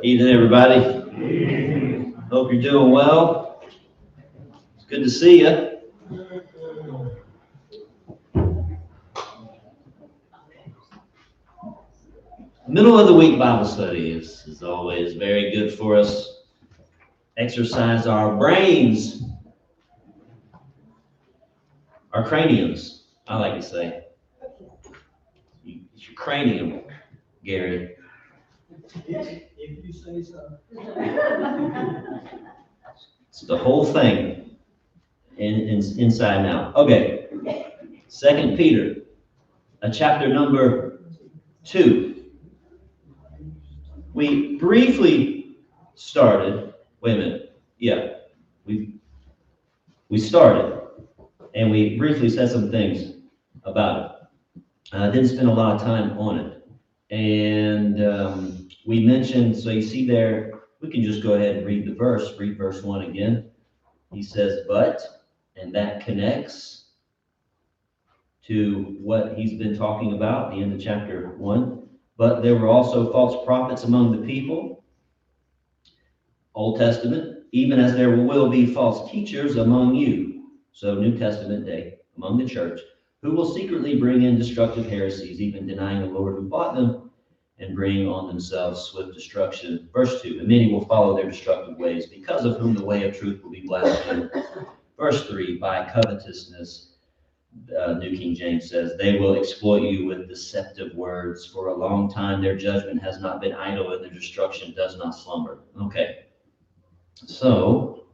Evening, everybody. Hope you're doing well. It's good to see you. Middle of the week Bible study is always very good for us. Exercise our brains, our craniums, I like to say. It's your cranium, Gary. If you say so. It's the whole thing, inside and out. Okay, 2 Peter, chapter number 2. We briefly started, wait a minute, yeah, we started, and we briefly said some things about it. I didn't spend a lot of time on it. And we mentioned, so you see there, we can just go ahead and read verse 1 again. He says, but, and that connects to what he's been talking about, the end of chapter 1. But there were also false prophets among the people, Old Testament, even as there will be false teachers among you, so New Testament day, among the church, who will secretly bring in destructive heresies, even denying the Lord who bought them, and bring on themselves swift destruction. Verse 2, and many will follow their destructive ways, because of whom the way of truth will be blasphemed. Verse 3, by covetousness, New King James says, they will exploit you with deceptive words. For a long time their judgment has not been idle, and their destruction does not slumber. Okay, so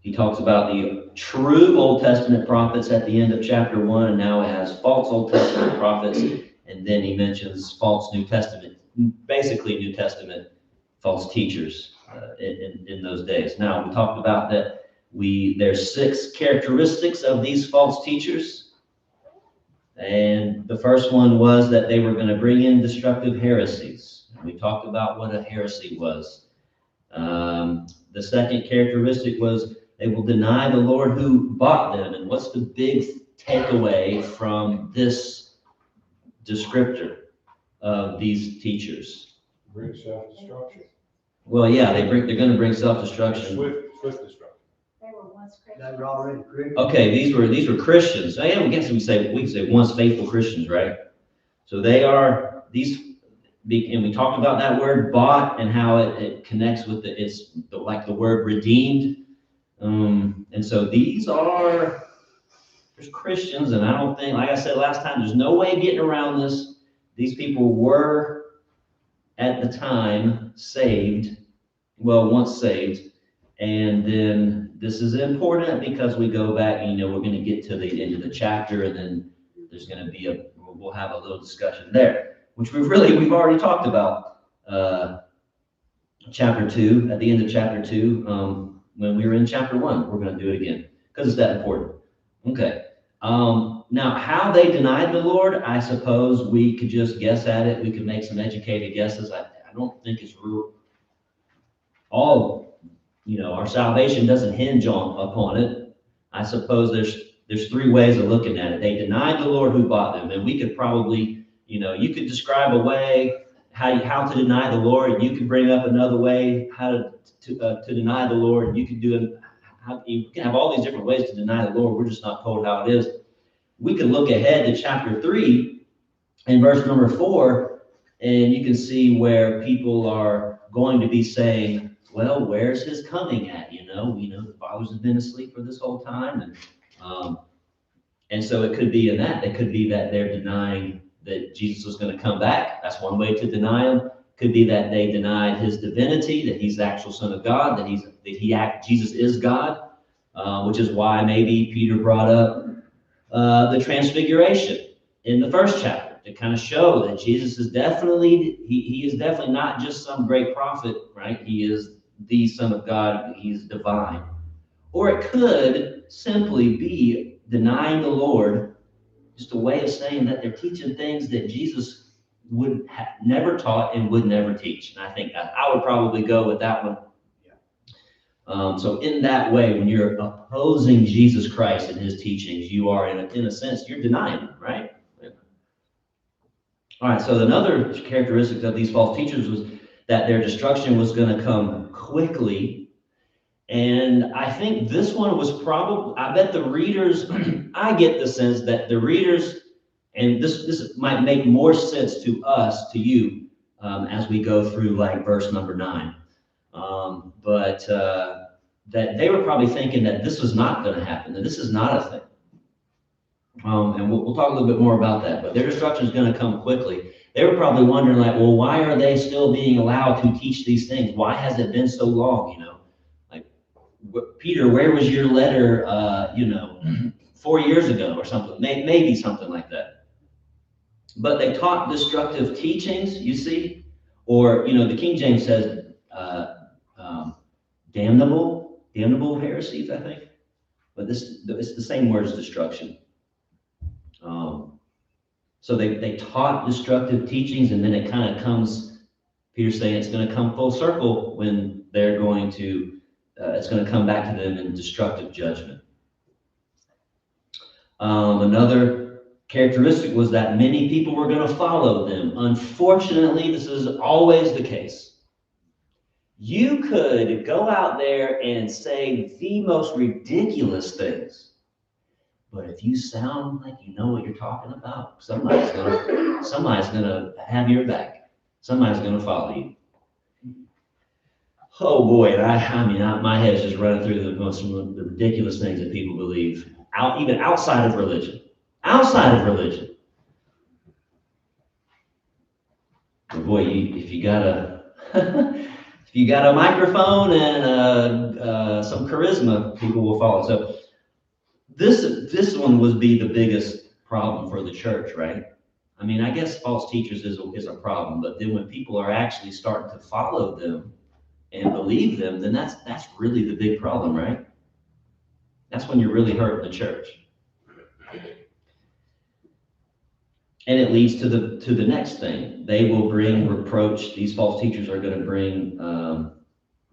he talks about the true Old Testament prophets at the end of chapter 1, and now it has false Old Testament prophets, and then he mentions false New Testament, basically New Testament false teachers in those days. Now, we talked about that there's 6 characteristics of these false teachers, and the first one was that they were going to bring in destructive heresies. We talked about what a heresy was. The second characteristic was they will deny the Lord who bought them. And what's the big takeaway from this descriptor of these teachers? Bring self-destruction. Well, yeah, they're going to bring self-destruction. Swift destruction. They were already Christians. Okay, these were Christians. So, yeah, I guess we can say once faithful Christians, right? So they are these. And we talked about that word bought and how it connects with it's like the word redeemed. And so there's Christians, and I don't think, like I said last time, there's no way getting around this. These people were at the time saved, once saved. And then this is important because we go back and, we're going to get to the end of the chapter, and then there's going to be we'll have a little discussion there, which we've already talked about. Chapter 2, at the end of chapter 2, when we were in chapter 1, we're going to do it again because it's that important. Okay. Now, how they denied the Lord, I suppose we could just guess at it. We could make some educated guesses. I don't think it's real. Our salvation doesn't hinge upon it. I suppose there's 3 ways of looking at it. They denied the Lord who bought them, and we could probably, you could describe a way how to deny the Lord. You could bring up another way how to deny the Lord. You could do it. You can have all these different ways to deny the Lord. We're just not told how it is. We could look ahead to chapter 3 and verse number 4, and you can see where people are going to be saying, well, where's his coming at? The fathers have been asleep for this whole time. And so it could be in that. It could be that they're denying that Jesus was going to come back. That's one way to deny him. Could be that they denied his divinity, that he's the actual Son of God, that Jesus is God, which is why maybe Peter brought up the transfiguration in the first chapter to kind of show that Jesus is definitely, he is definitely not just some great prophet, right? He is the Son of God. He's divine. Or it could simply be denying the Lord, just a way of saying that they're teaching things that Jesus would have never taught and would never teach. And I think I would probably go with that one. So in that way, when you're opposing Jesus Christ and his teachings, you are, in a sense, you're denying him, right? All right, so another characteristic of these false teachers was that their destruction was going to come quickly. And I think this one was probably, I bet the readers, I get the sense that the readers, and this might make more sense to us, to you, as we go through like verse number 9. That they were probably thinking that this was not going to happen, that this is not a thing. And we'll talk a little bit more about that, but their destruction is going to come quickly. They were probably wondering, like, well, why are they still being allowed to teach these things? Why has it been so long? Like, Peter, where was your letter, 4 years ago or something? Maybe something like that. But they taught destructive teachings, you see, or, the King James says damnable heresies, I think. But it's the same word as destruction. So they taught destructive teachings, and then it kind of comes, Peter's saying it's going to come full circle when they're going to, it's going to come back to them in destructive judgment. Another characteristic was that many people were going to follow them. Unfortunately, this is always the case. You could go out there and say the most ridiculous things, but if you sound like you know what you're talking about, somebody's gonna have your back. Somebody's gonna follow you. Oh boy, my head's just running through the ridiculous things that people believe, even outside of religion. Outside of religion. But boy, if you got a microphone and some charisma, people will follow. So this one would be the biggest problem for the church, right? I mean, I guess false teachers is a problem, but then when people are actually starting to follow them and believe them, then that's really the big problem, right? That's when you're really hurting the church. And it leads to the next thing. They will bring reproach. These false teachers are going to bring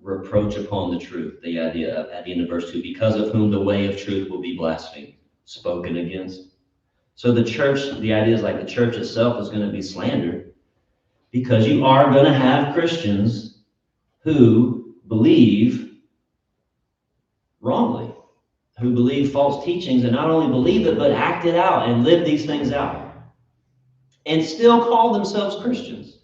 reproach upon the truth. The idea at the end of verse 2, because of whom the way of truth will be blasphemed, spoken against. So the church, the idea is like the church itself is going to be slandered, because you are going to have Christians who believe wrongly, who believe false teachings, and not only believe it, but act it out and live these things out, and still call themselves Christians.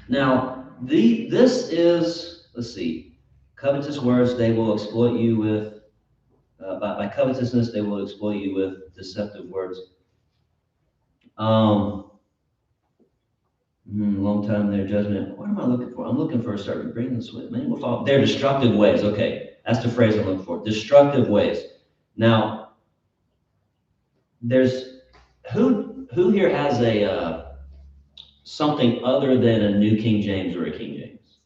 Now, this is, let's see, covetous words, they will exploit you with, by covetousness, they will exploit you with deceptive words. Long time their judgment. What am I looking for? I'm looking for a certain bring this with. Many will follow their destructive ways. Okay, that's the phrase I'm looking for. Destructive ways. Now, there's who here has a something other than a New King James or a King James?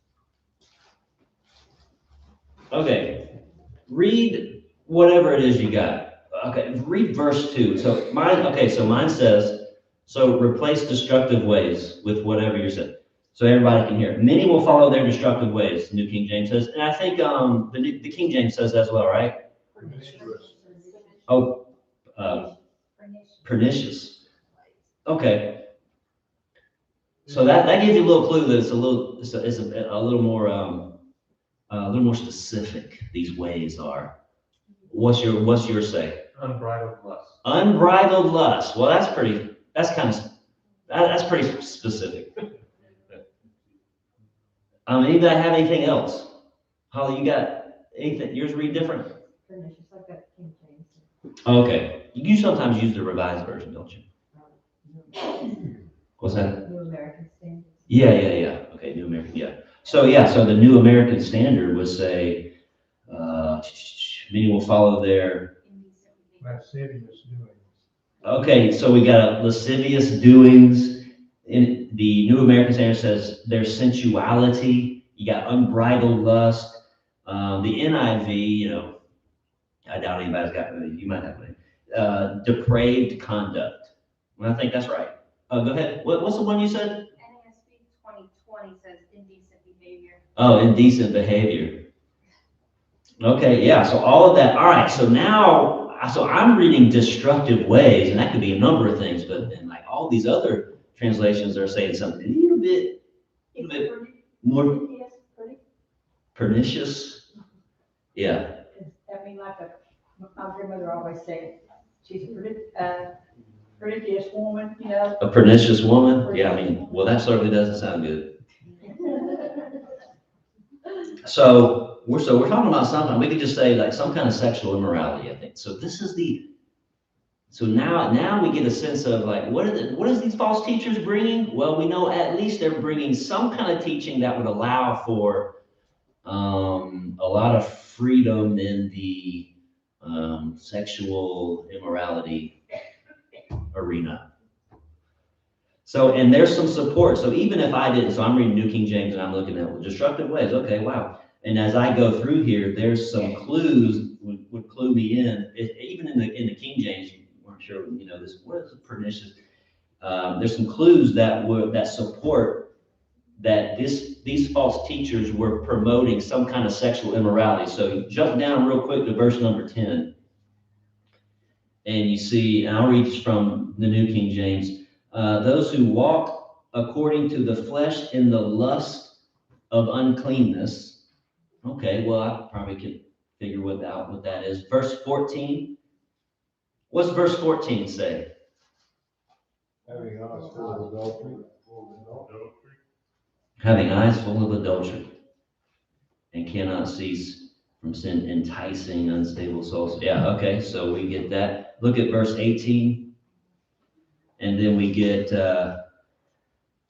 Okay, read whatever it is you got. Okay, read verse 2. So mine says, so replace destructive ways with whatever you're saying, so everybody can hear. Many will follow their destructive ways, New King James says, and I think the King James says as well, right? Oh, pernicious. Okay, so that gives you a little clue that it's a little more specific. These ways are. What's your say? Unbridled lust. Unbridled lust. Well, that's pretty specific. Anybody have anything else? Holly, you got anything? Yours read different? Pernicious, I've got King James. Okay. You sometimes use the Revised Version, don't you? What's that? New American Standard. Yeah. Okay, New American, yeah. So the New American Standard would say, many will follow their Lascivious doings. Okay, so we got lascivious doings. In the New American Standard says their sensuality. You got unbridled lust. The NIV, I doubt anybody's got it. You might have it. Depraved conduct. Well, I think that's right. Go ahead. What's the one you said? NASB 2020 says indecent behavior. Oh, indecent behavior. Okay, yeah, so all of that. All right, so I'm reading destructive ways, and that could be a number of things, but then like all these other translations are saying something a little bit little bit more pernicious. Yeah, I mean, like my grandmother always said, she's a pretentious woman, you know. a pernicious woman. Yeah, I mean, well, that certainly doesn't sound good. So we're talking about something, we could just say like some kind of sexual immorality, I think. So this is so now we get a sense of like, what is these false teachers bringing? Well, we know at least they're bringing some kind of teaching that would allow for a lot of freedom in the sexual immorality arena. So, and there's some support. So even if I didn't, so I'm reading New King James and I'm looking at destructive ways. Okay, wow. And as I go through here, there's some clues would clue me in. Even in the King James, you weren't sure, you know, this what is pernicious. There's some clues that support that these false teachers were promoting some kind of sexual immorality. So you jump down real quick to verse number 10, and you see, and I'll read from the New King James. Those who walk according to the flesh in the lust of uncleanness. Okay, well, I probably could figure out what that is. Verse 14. What's verse 14 say? Having eyes full of adultery. Having eyes full of adultery and cannot cease from sin, enticing unstable souls. Yeah, okay, so we get that. Look at verse 18. And then we get,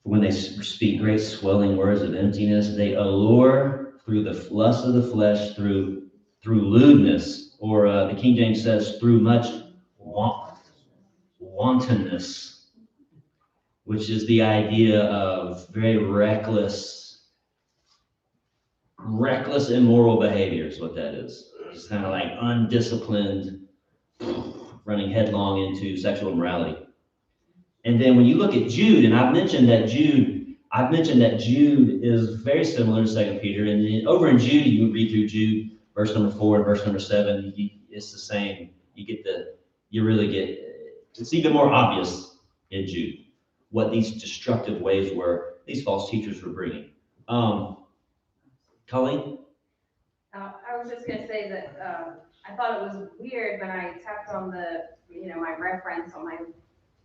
when they speak great swelling words of emptiness, they allure through the lust of the flesh, through lewdness, or the King James says through much wantonness, which is the idea of very reckless, immoral behavior is what that is. It's kind of like undisciplined, running headlong into sexual immorality. And then when you look at Jude, and I've mentioned that Jude is very similar to 2 Peter. And then over in Jude, you read through Jude, verse number 4 and verse number 7, it's the same. It's even more obvious in Jude what these destructive ways were, these false teachers were bringing. Colleen? I was just gonna say that, I thought it was weird when I tapped on my reference on my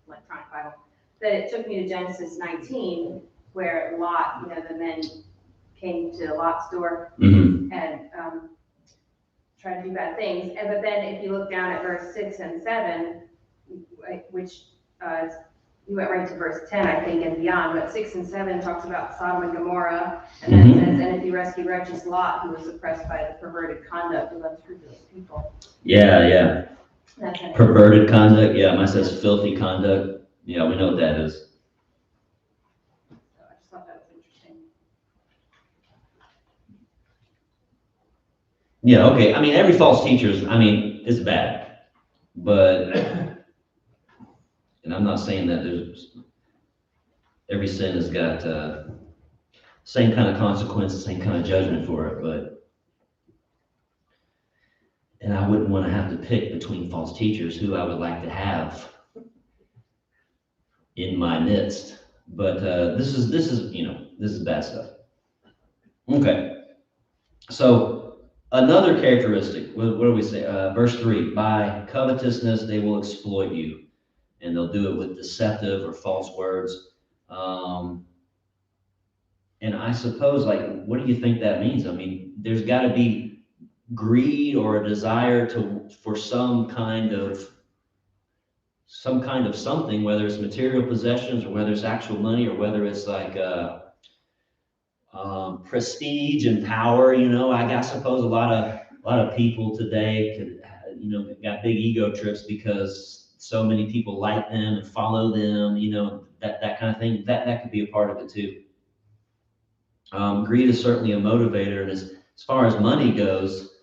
electronic Bible, that it took me to Genesis 19, where Lot, the men came to Lot's door and tried to do bad things. But then if you look down at verse 6 and 7, which you went right to verse 10, I think, and beyond, but 6 and 7 talks about Sodom and Gomorrah, and then it says, and if you rescue righteous Lot, who was oppressed by the perverted conduct of unscrupulous people. Yeah. Perverted conduct, yeah, mine says filthy conduct. Yeah, we know what that is. So I just thought that was interesting. Yeah, okay. I mean, every false teacher is bad, but, and I'm not saying that every sin has got same kind of consequences, same kind of judgment for it, and I wouldn't want to have to pick between false teachers who I would like to have in my midst. But this is bad stuff. Okay. So another characteristic, what do we say? Verse 3, by covetousness they will exploit you, and they'll do it with deceptive or false words. And I suppose, what do you think that means? I mean, there's got to be greed or a desire for some kind of something, whether it's material possessions or whether it's actual money or whether it's like prestige and power. I suppose a lot of people today got big ego trips because so many people like them and follow them. That kind of thing. That could be a part of it too. Greed is certainly a motivator, and as far as money goes,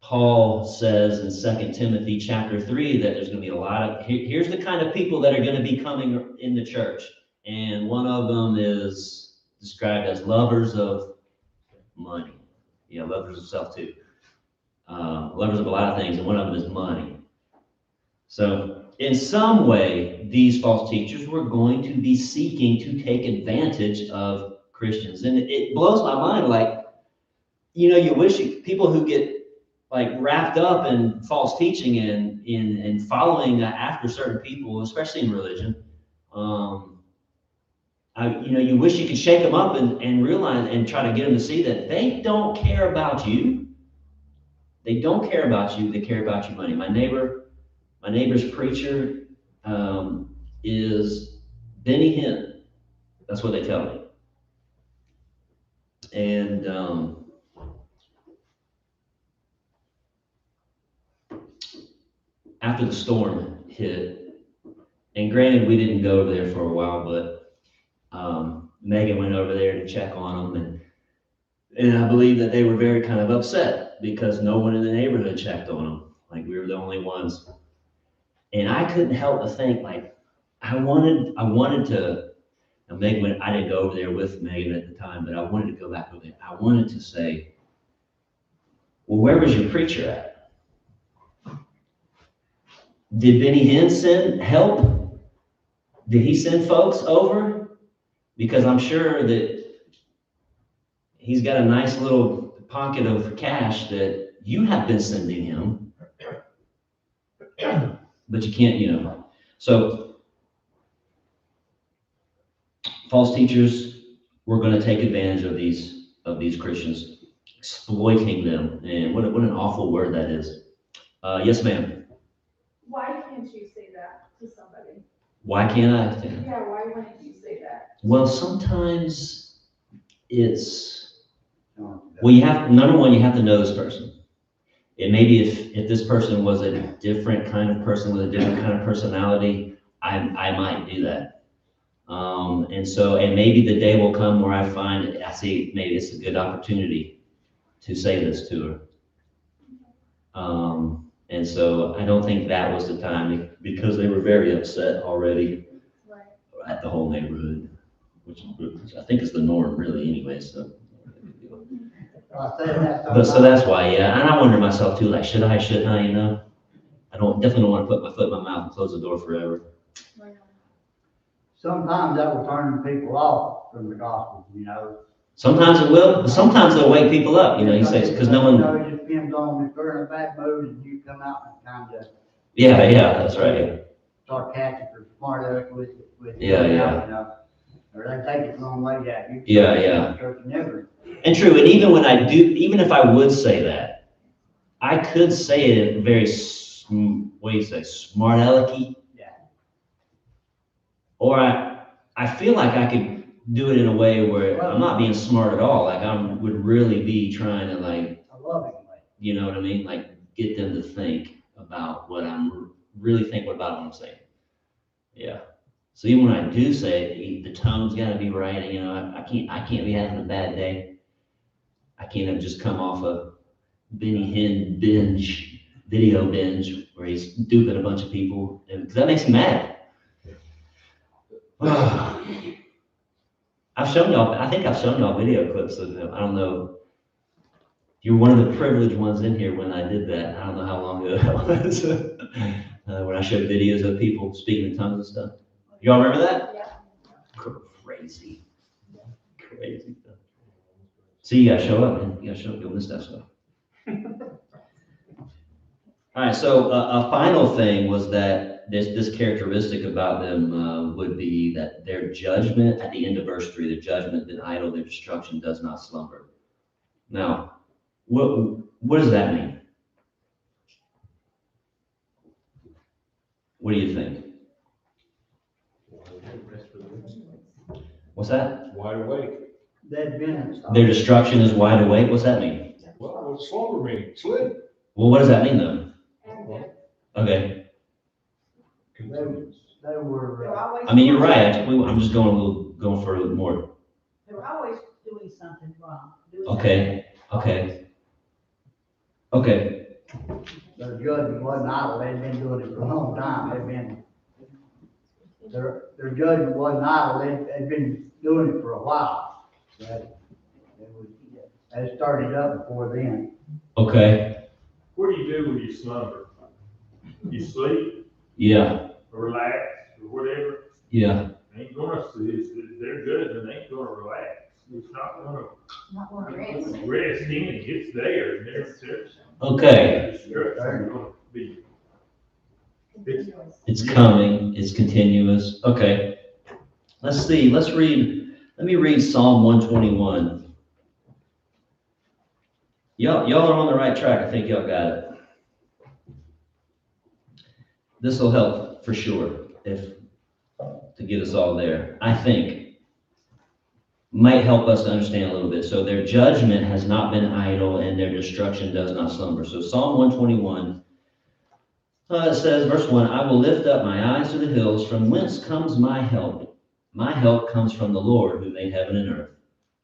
Paul says in 2 Timothy chapter 3 that there's going to be a lot of, here's the kind of people that are going to be coming in the church. And one of them is described as lovers of money. Yeah, lovers of self too. Lovers of a lot of things, and one of them is money. So in some way, these false teachers were going to be seeking to take advantage of Christians. And it blows my mind, like, you wish people who get like wrapped up in false teaching and in following after certain people, especially in religion, you wish you could shake them up and realize and try to get them to see that they don't care about you. They don't care about you. They care about your money. My neighbor's preacher is Benny Hinn. That's what they tell me. And after the storm hit, and granted, we didn't go over there for a while, but Megan went over there to check on them, and I believe that they were very kind of upset because no one in the neighborhood checked on them. Like, we were the only ones. And I couldn't help but think, like, I wanted to, and Megan, I didn't go over there with Megan at the time, but I wanted to go back over there. I wanted to say, well, where was your preacher at? Did Benny Hinn send help? Did he send folks over? Because I'm sure that he's got a nice little pocket of cash that you have been sending him. But you can't, So false teachers were going to take advantage of these Christians, exploiting them. And what an awful word that is. Yes, ma'am. Why can't you say that to somebody? Why can't I? Yeah, why wouldn't you say that? Well, sometimes it's, number one, you have to know this person. And maybe if this person was a different kind of person with a different kind of personality, I might do that. And maybe the day will come where I see maybe it's a good opportunity to say this to her. And so I don't think that was the time because they were very upset already at the whole neighborhood, which I think is the norm really anyway, so. So that's why, yeah. And I wonder myself too, like, should I, shouldn't I, I definitely don't want to put my foot in my mouth and close the door forever. Sometimes that will turn people off from the gospel, Sometimes it will, but sometimes it'll wake people up, he says, because no one. It just depends on if they're in a bad mood and you come out and kind of. Yeah, that's right. Sarcastic or smart aleck with Yeah. Or they take it the wrong way, yeah. Yeah. Church never. And true, and even if I would say that, I could say it in very, what do you say, smart alecky? Yeah. Or I feel like I could do it in a way where I'm not being smart at all. Like I would really be trying to like, I love it. you know what I mean? Like get them to think about what I'm really thinking about what I'm saying. Yeah. So even when I do say it, the tone's got to be right. And, I can't be having a bad day. I can't have just come off a Benny Hinn video binge where he's duping a bunch of people, because that makes me mad. I think I've shown y'all video clips of him. I don't know. You're one of the privileged ones in here when I did that. I don't know how long ago that was. When I showed videos of people speaking in tongues and stuff. Y'all remember that? Yeah. Crazy stuff. See, you gotta show up, man. You gotta show up doing this stuff. All right, so a final thing was that this characteristic about them would be that their judgment, at the end of verse 3, their judgment, then idle, their destruction does not slumber. Now, what does that mean? What do you think? What's that? Wide awake. Their destruction is wide awake. What's that mean? Well, what's slumber mean? Sleep. Well, what does that mean though? Okay. They were, I mean, you're right. I'm just going for a little more. They were always doing something wrong. Okay. their judgment wasn't idle. They'd been doing it for a long time. Their judgment wasn't idle. They'd been doing it for a while. They started up before then. Okay. What do you do when you slumber? You sleep? Yeah. relax or whatever, Yeah, ain't gonna, their judgment ain't gonna relax. It's not gonna Not one of these. rest in, it's there, and there's okay, destruction gonna be. it's coming, it's continuous, okay. Let's see, let me read Psalm 121. Y'all are on the right track, I think y'all got it. This will help for sure, to get us all there, I think. Might help us to understand a little bit. So their judgment has not been idle and their destruction does not slumber. So Psalm 121, it says, verse 1, I will lift up my eyes to the hills. From whence comes my help? My help comes from the Lord who made heaven and earth.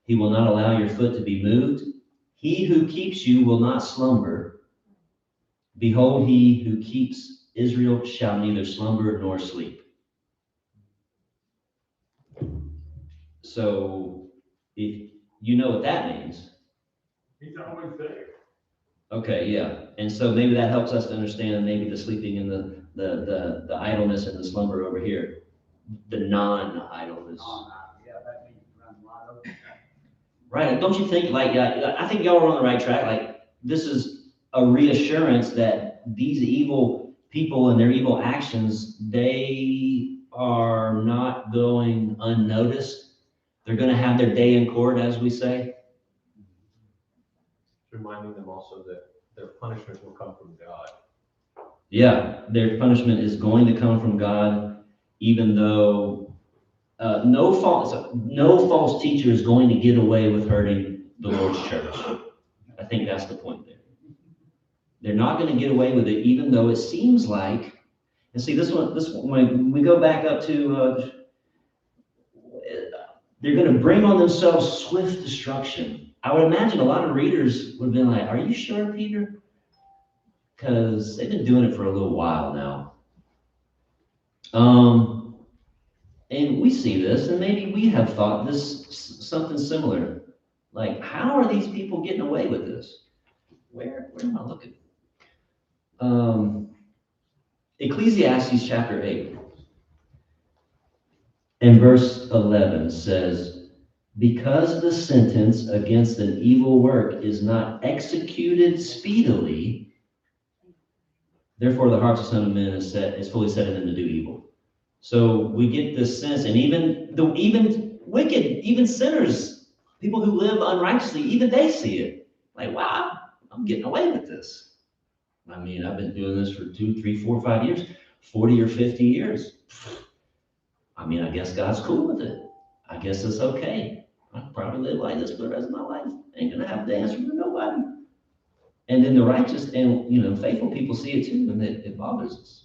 He will not allow your foot to be moved. He who keeps you will not slumber. Behold, he who keeps Israel shall neither slumber nor sleep. So, if you know what that means. He's always there. Okay, yeah. And so maybe that helps us to understand maybe the sleeping and the idleness and the slumber over here. The non-idleness. Yeah, that means run wide open. Right. Don't you think, like, I think y'all are on the right track. Like, this is a reassurance that these evil people and their evil actions, they are not going unnoticed. They're going to have their day in court, as we say. Reminding them also that their punishment will come from God. Yeah, their punishment is going to come from God, even though no false teacher is going to get away with hurting the Lord's church. I think that's the point there. They're not going to get away with it, even though it seems like, and see this one, when we go back up to, they're going to bring on themselves swift destruction. I would imagine a lot of readers would have been like, are you sure, Peter? Because they've been doing it for a little while now. And we see this, and maybe we have thought this something similar. Like, how are these people getting away with this? Where am I looking? Ecclesiastes chapter 8 and verse 11 says, because the sentence against an evil work is not executed speedily, therefore the hearts of some men is fully set in them to do evil. So we get this sense, and even wicked, even sinners, people who live unrighteously, even they see it. Like, wow, I'm getting away with this. I mean, I've been doing this for 2, 3, 4, 5 years, 40 or 50 years. I mean, I guess God's cool with it. I guess it's okay. I can probably live like this for the rest of my life. Ain't gonna have to answer to nobody. And then the righteous and faithful people see it too, and it bothers us.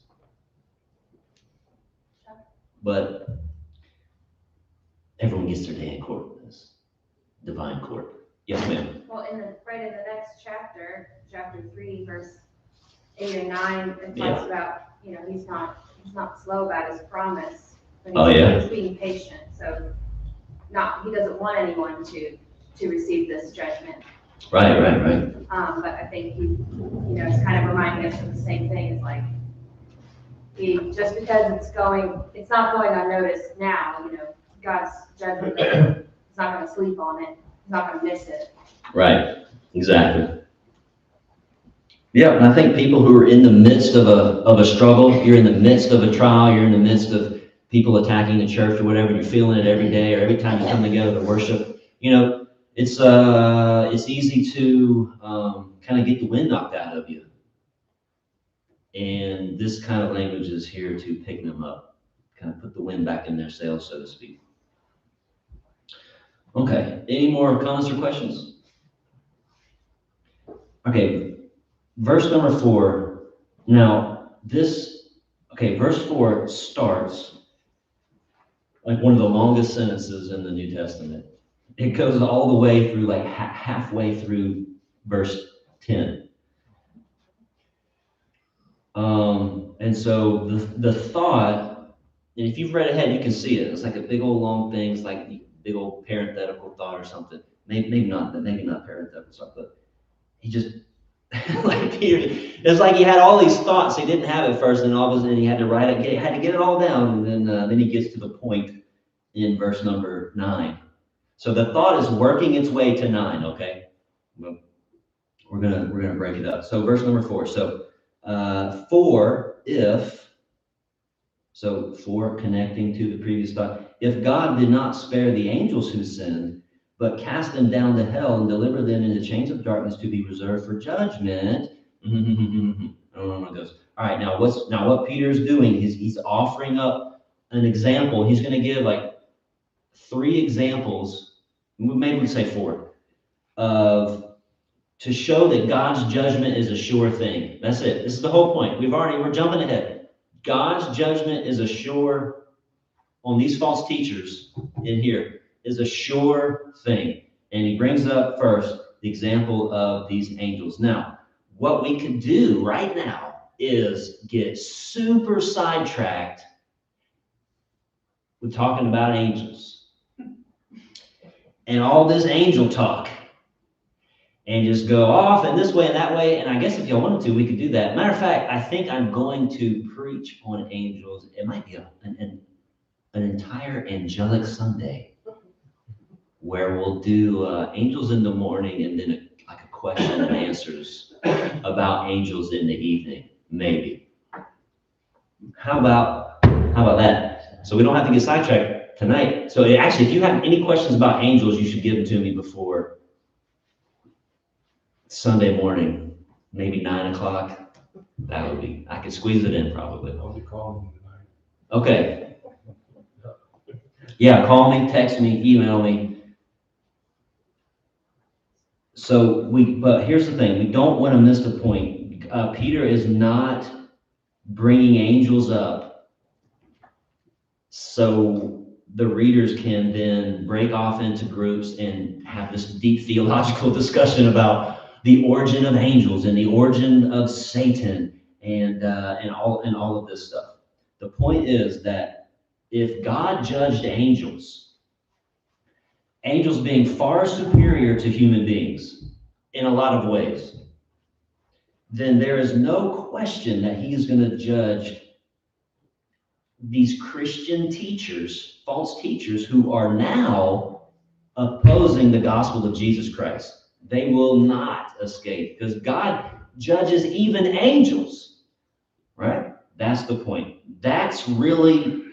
But everyone gets their day in court in this divine court. Yes, ma'am. Well, right in the next chapter, chapter 3, verse 8 and 9, it Yeah. talks about, he's not slow about his promise, but Oh, yeah. he's being patient. So he doesn't want anyone to receive this judgment. Right. But I think it's kind of reminding us of the same thing. It's like, just because it's not going unnoticed now, God's judgment, he's not going to sleep on it. He's not going to miss it. Right. Exactly. Yeah, and I think people who are in the midst of a struggle, you're in the midst of a trial, you're in the midst of people attacking the church or whatever, you're feeling it every day or every time you come together to worship, it's easy to kind of get the wind knocked out of you. And this kind of language is here to pick them up, kind of put the wind back in their sails, so to speak. Okay, any more comments or questions? Okay, verse number 4. Now, verse 4 starts like one of the longest sentences in the New Testament. It goes all the way through, like halfway through verse 10. And so the thought, and if you've read ahead, you can see it. It's like a big old long thing. It's like a big old parenthetical thought or something. Maybe not parenthetical stuff, but Like Peter, it's like he had all these thoughts he didn't have at first, and all of a sudden he had to write it, had to get it all down, and then he gets to the point in verse number 9. So the thought is working its way to 9. Okay, well, we're gonna break it up. So verse number 4. So for connecting to the previous thought, if God did not spare the angels who sinned, but cast them down to hell and deliver them into chains of darkness to be reserved for judgment. I don't know what it goes. All right, now what Peter's doing is he's offering up an example. He's going to give like 3 examples, maybe we say 4, to show that God's judgment is a sure thing. That's it. This is the whole point. We're jumping ahead. God's judgment is a sure, on these false teachers in here, is a sure thing. And he brings up first the example of these angels. Now, what we could do right now is get super sidetracked with talking about angels and all this angel talk and just go off in this way and that way. And I guess if y'all wanted to, we could do that. Matter of fact, I think I'm going to preach on angels. It might be an entire angelic Sunday where we'll do angels in the morning and then a question and answers about angels in the evening, maybe. How about that? So we don't have to get sidetracked tonight. So actually, if you have any questions about angels, you should give them to me before Sunday morning, maybe 9 o'clock. That would be, I could squeeze it in probably. I'll be calling you tonight. Okay. Yeah, call me, text me, email me. But here's the thing, we don't want to miss the point. Peter is not bringing angels up so the readers can then break off into groups and have this deep theological discussion about the origin of angels and the origin of Satan and all of this stuff. The point is that if God judged angels being far superior to human beings in a lot of ways, then there is no question that he is going to judge these Christian teachers, false teachers, who are now opposing the gospel of Jesus Christ. They will not escape because God judges even angels, right? That's the point. That's really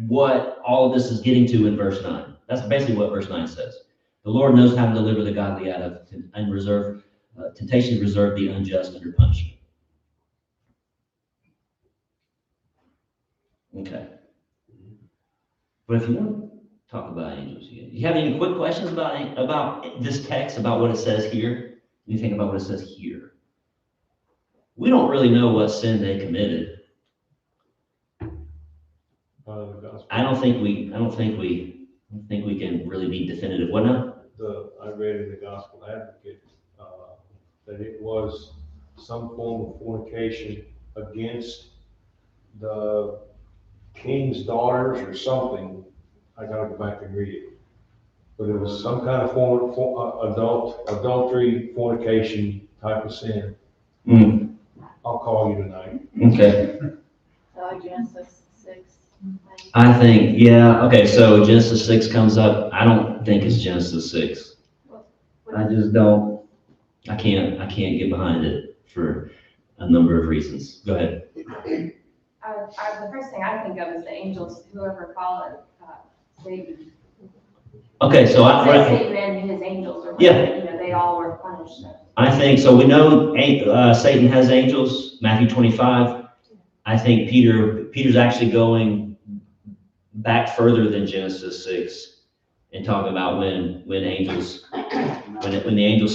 what all of this is getting to in verse 9. That's basically what verse 9 says. The Lord knows how to deliver the godly out of and reserve temptation to reserve the unjust under punishment. Okay. But if you want to talk about angels, you have any quick questions about this text, about what it says here? Anything about what it says here? We don't really know what sin they committed. I don't think we can really be definitive. What now? I read in the Gospel Advocate that it was some form of fornication against the king's daughters or something. I gotta go back and read it. But it was some kind of adultery, fornication type of sin. Mm. I'll call you tonight. Okay. Genesis 6. I think, yeah, okay, so Genesis 6 comes up. I don't think it's Genesis 6. I just don't, I can't get behind it for a number of reasons. Go ahead. The first thing I think of is the angels, whoever followed Satan. Okay, so Satan and his angels, or yeah, they all were punished. I think so. We know Satan has angels, Matthew 25. I think Peter's actually going back further than Genesis 6 and talking about when the angels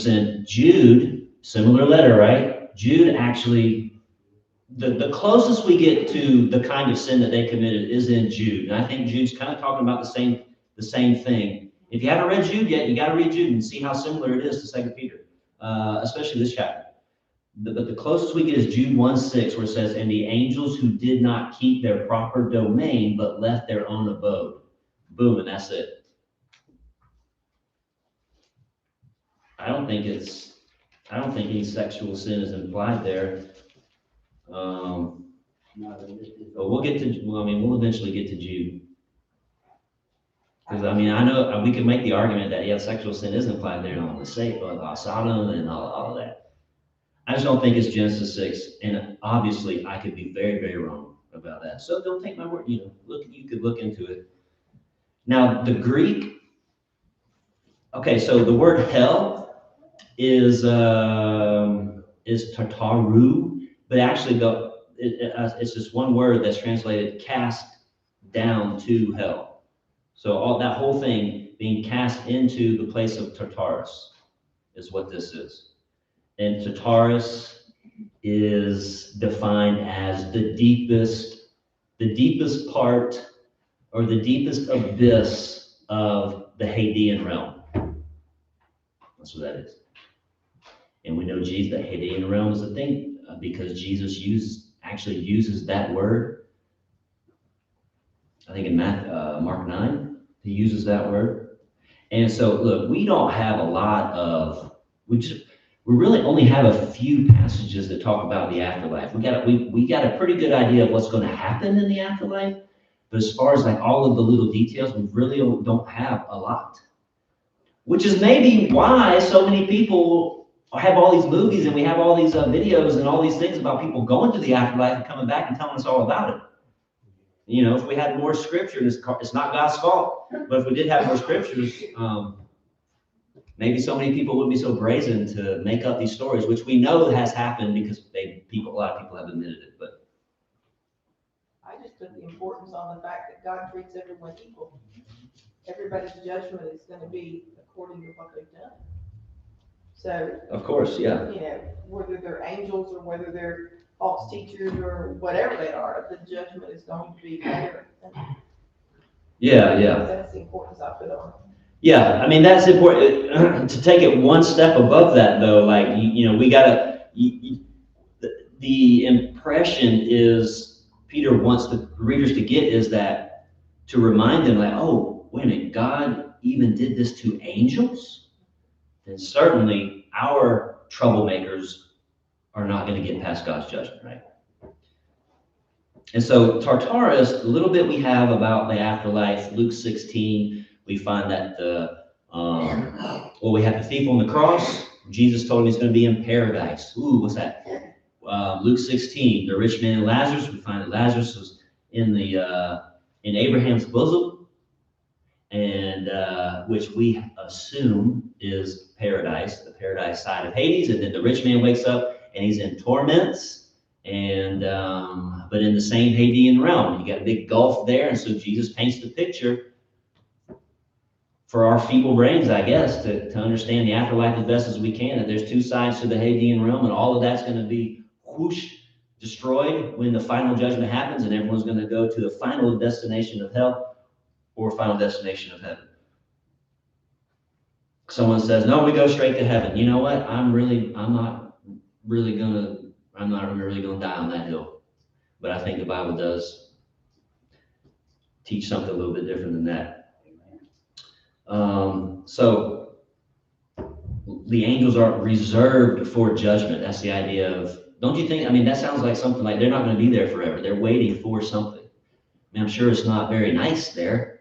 sent Jude, similar letter, right? Jude actually, the closest we get to the kind of sin that they committed is in Jude. And I think Jude's kind of talking about the same thing. If you haven't read Jude yet, you got to read Jude and see how similar it is to 2 Peter, especially this chapter. But the closest we get is Jude 1:6, where it says, "And the angels who did not keep their proper domain, but left their own abode." Boom, and that's it. I I don't think any sexual sin is implied there. But we'll get to, well, I mean, we'll eventually get to Jude. Because, I mean, I know we can make the argument that, yeah, sexual sin is implied there on the sake of Sodom and all of that. I just don't think it's Genesis 6, and obviously I could be very, very wrong about that. So don't take my word, you could look into it. Now, the Greek, okay, so the word hell is tartaru, but actually it's just one word that's translated cast down to hell. So all that whole thing being cast into the place of Tartarus is what this is. And Tartarus is defined as the deepest part or the deepest abyss of the Hadean realm. That's what that is. And we know the Hadean realm is a thing because Jesus actually uses that word. I think in Mark 9, he uses that word. And so, look, we don't have a lot of, we really only have a few passages that talk about the afterlife. We got a pretty good idea of what's going to happen in the afterlife, but as far as like all of the little details, we really don't have a lot. Which is maybe why so many people have all these movies and we have all these videos and all these things about people going to the afterlife and coming back and telling us all about it. You know, if we had more scripture, and it's not God's fault, but if we did have more scriptures, maybe so many people wouldn't be so brazen to make up these stories, which we know has happened because a lot of people have admitted it. But I just put the importance on the fact that God treats everyone equal. Everybody's judgment is going to be according to what they've done. So, of course, yeah. you know, whether they're angels or whether they're false teachers or whatever they are, the judgment is going to be fair. Yeah. That's the importance I put on it. Yeah, I mean, that's important to take it one step above that, though. Like, we gotta, the impression is Peter wants the readers to get is that to remind them, like, oh, wait a minute, God even did this to angels? Then certainly our troublemakers are not going to get past God's judgment, right? And so Tartarus, a little bit we have about the afterlife, Luke 16, we find that we have the thief on the cross. Jesus told him he's going to be in paradise. Ooh, what's that? Luke 16, the rich man and Lazarus, we find that Lazarus was in Abraham's bosom, and which we assume is paradise, the paradise side of Hades. And then the rich man wakes up and he's in torments, and but in the same Hadean realm. You got a big gulf there, and so Jesus paints the picture for our feeble brains, I guess, to understand the afterlife as best as we can, that there's two sides to the Hadean realm, and all of that's going to be whoosh, destroyed when the final judgment happens, and everyone's going to go to the final destination of hell or final destination of heaven. Someone says, no, we go straight to heaven. You know what? I'm not really gonna die on that hill. But I think the Bible does teach something a little bit different than that. So the angels are reserved for judgment. That's the idea of, don't you think? I mean, that sounds like something like they're not going to be there forever. They're waiting for something. I mean, I'm sure it's not very nice there,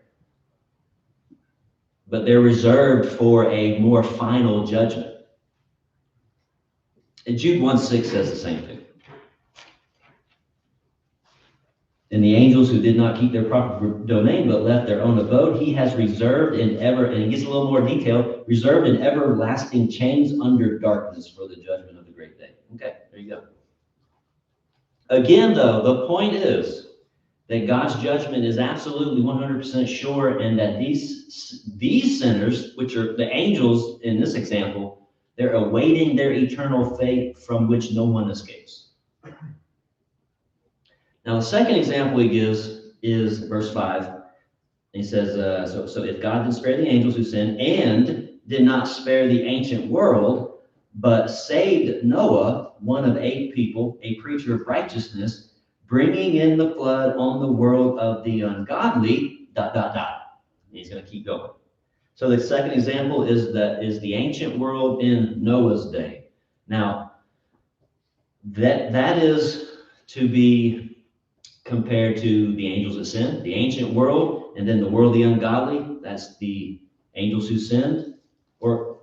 but they're reserved for a more final judgment. And Jude 1:6 says the same thing. And the angels who did not keep their proper domain but left their own abode, he has reserved and it gets a little more detail, reserved in everlasting chains under darkness for the judgment of the great day. Okay, there you go. Again, though, the point is that God's judgment is absolutely 100% sure, and that these sinners, which are the angels in this example, they're awaiting their eternal fate from which no one escapes. Now, the second example he gives is verse 5. He says, so if God didn't spare the angels who sinned and did not spare the ancient world, but saved Noah, one of 8 people, a preacher of righteousness, bringing in the flood on the world of the ungodly, ... He's going to keep going. So the second example is the ancient world in Noah's day. Now, that is to be compared to the angels that sinned, the ancient world, and then the world of the ungodly. That's the angels who sinned, or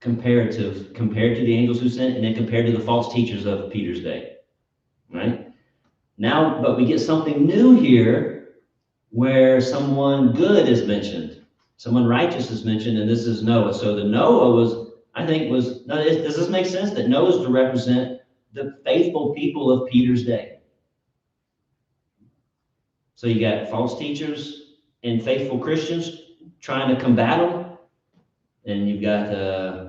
compared to the angels who sinned, and then compared to the false teachers of Peter's day, right? Now, but we get something new here where someone good is mentioned, someone righteous is mentioned, and this is Noah. So the Noah was, does this make sense? That Noah's to represent the faithful people of Peter's day. So you got false teachers and faithful Christians trying to combat them. And you've got,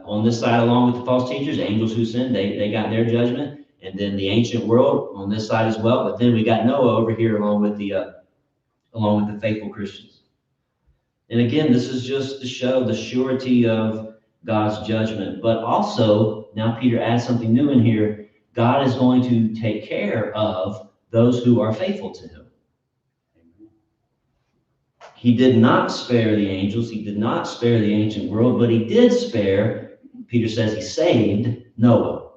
on this side, along with the false teachers, angels who sinned, they got their judgment. And then the ancient world on this side as well. But then we got Noah over here along with the faithful Christians. And again, this is just to show the surety of God's judgment. But also, now Peter adds something new in here. God is going to take care of those who are faithful to him. He did not spare the angels. He did not spare the ancient world, but he did spare, Peter says he saved Noah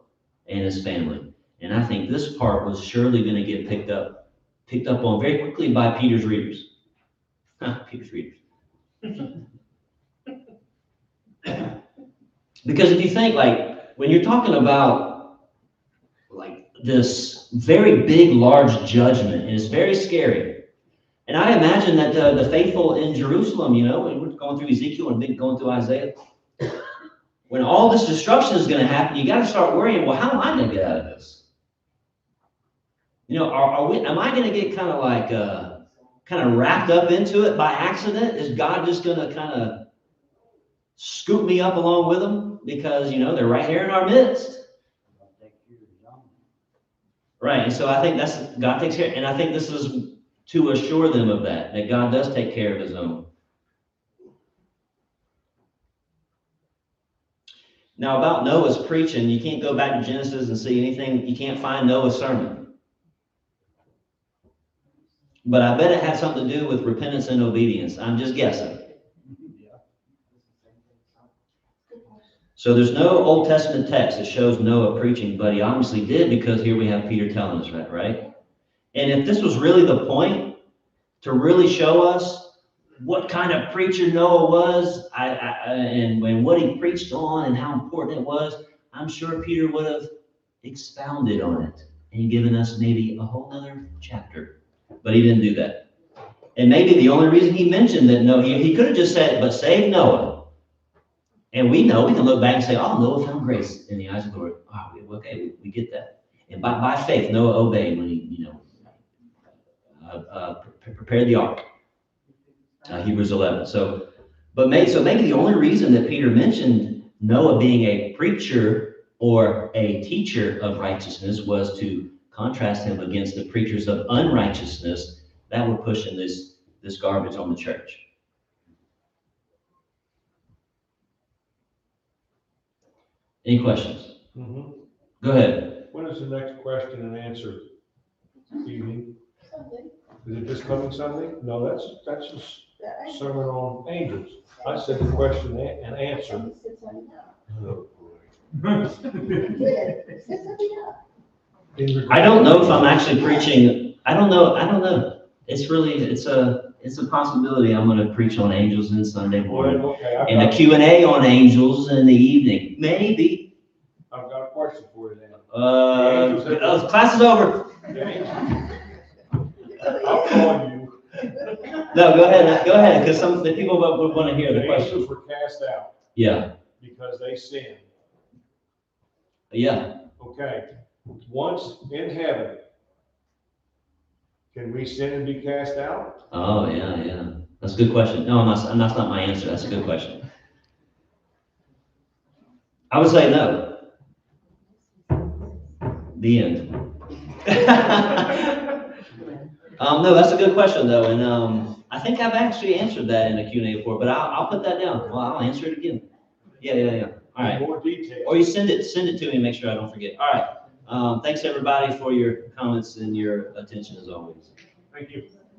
and his family. And I think this part was surely going to get picked up on very quickly by Peter's readers. Peter's readers. Because if you think, like, when you're talking about like this very big, large judgment, and it's very scary. And I imagine that the faithful in Jerusalem, when we're going through Ezekiel and then going through Isaiah, when all this destruction is going to happen, you got to start worrying, well, how am I going to get out of this? Am I going to get kind of wrapped up into it by accident? Is God just going to kind of scoop me up along with them? Because, they're right here in our midst. Right, and so I think God takes care, and I think this is to assure them of that God does take care of his own. Now, about Noah's preaching, you can't go back to Genesis and see anything. You can't find Noah's sermon. But I bet it had something to do with repentance and obedience. I'm just guessing. So there's no Old Testament text that shows Noah preaching, but he obviously did, because here we have Peter telling us that, right? And if this was really the point, to really show us what kind of preacher Noah was, and what he preached on and how important it was, I'm sure Peter would have expounded on it and given us maybe a whole other chapter. But he didn't do that. And maybe the only reason he mentioned that Noah, he could have just said, but save Noah. And we know, we can look back and say, oh, Noah found grace in the eyes of the Lord. Oh, okay, we get that. And by faith, Noah obeyed when he, prepared the ark. Hebrews 11. So maybe the only reason that Peter mentioned Noah being a preacher or a teacher of righteousness was to contrast him against the preachers of unrighteousness that were pushing this garbage on the church. Any questions? Mm-hmm. Go ahead. When is the next question and answer evening? Sunday. Is it this coming Sunday? No, that's just sermon on angels. I said the question and answer. He said Sunday night. Oh, He did. He said Sunday night. I don't know if I'm actually preaching. I don't know. It's a possibility I'm going to preach on angels in Sunday morning. Okay, And a Q&A on angels in the evening. Maybe. I've got a question for you then. Class is over. I'll call you. No, go ahead, because some of the people would want to hear the The question. angels were cast out Yeah. because they sinned. Yeah. Okay, once in heaven, can we sin and be cast out? Oh, yeah. That's a good question. No, that's not my answer. That's a good question. I would say no. The end. No, that's a good question though, and I think I've actually answered that in a Q&A before, but I'll put that down. Well, I'll answer it again. Yeah. All right. More details. Or you send it to me and make sure I don't forget. All right. Thanks everybody for your comments and your attention as always. Thank you.